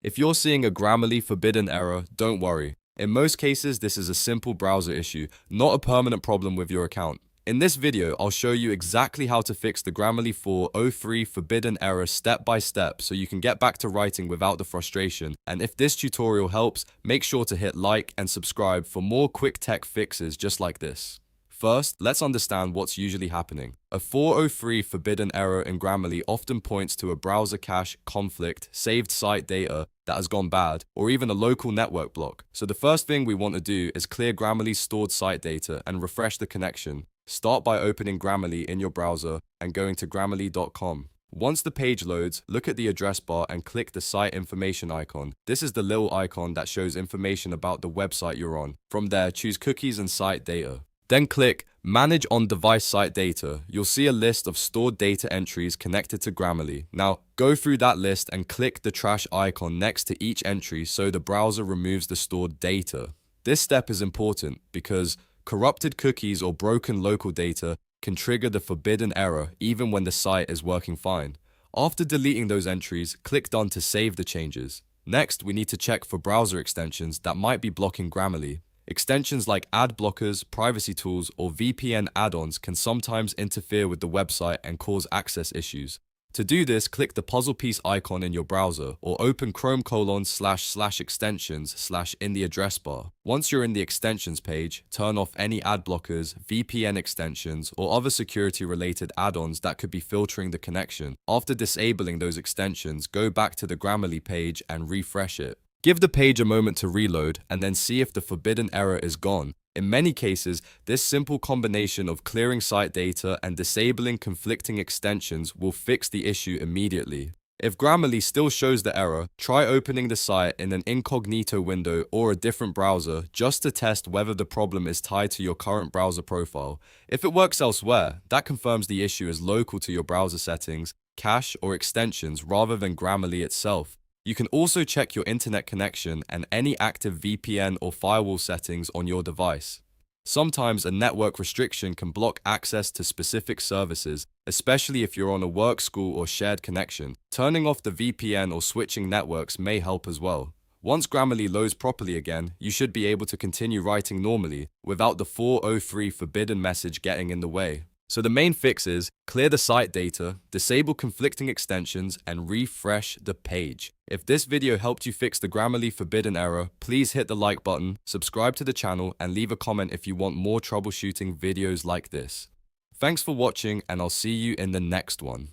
If you're seeing a Grammarly forbidden error, don't worry. In most cases, this is a simple browser issue, not a permanent problem with your account. In this video, I'll show you exactly how to fix the Grammarly 403 forbidden error step by step so you can get back to writing without the frustration. And if this tutorial helps, make sure to hit like and subscribe for more quick tech fixes just like this. First, let's understand what's usually happening. A 403 forbidden error in Grammarly often points to a browser cache conflict, saved site data that has gone bad, or even a local network block. So the first thing we want to do is clear Grammarly's stored site data and refresh the connection. Start by opening Grammarly in your browser and going to grammarly.com. Once the page loads, look at the address bar and click the site information icon. This is the little icon that shows information about the website you're on. From there, choose cookies and site data. Then click Manage on-device site data. You'll see a list of stored data entries connected to Grammarly. Now, go through that list and click the trash icon next to each entry so the browser removes the stored data. This step is important because corrupted cookies or broken local data can trigger the forbidden error even when the site is working fine. After deleting those entries, click Done to save the changes. Next, we need to check for browser extensions that might be blocking Grammarly. Extensions like AdBlockers, privacy tools, or VPN add-ons can sometimes interfere with the website and cause access issues. To do this, click the puzzle piece icon in your browser or open Chrome://extensions/ in the address bar. Once you're in the extensions page, turn off any ad blockers, VPN extensions, or other security-related add-ons that could be filtering the connection. After disabling those extensions, go back to the Grammarly page and refresh it. Give the page a moment to reload and then see if the forbidden error is gone. In many cases, this simple combination of clearing site data and disabling conflicting extensions will fix the issue immediately. If Grammarly still shows the error, try opening the site in an Incognito window or a different browser just to test whether the problem is tied to your current browser profile. If it works elsewhere, that confirms the issue is local to your browser settings, cache, or extensions rather than Grammarly itself. You can also check your internet connection and any active VPN or firewall settings on your device. Sometimes a network restriction can block access to specific services, especially if you're on a work, school, or shared connection. Turning off the VPN or switching networks may help as well. Once Grammarly loads properly again, you should be able to continue writing normally without the 403 forbidden message getting in the way. So the main fix is clear the site data, disable conflicting extensions, and refresh the page. If this video helped you fix the Grammarly forbidden error, please hit the like button, subscribe to the channel, and leave a comment if you want more troubleshooting videos like this. Thanks for watching, and I'll see you in the next one.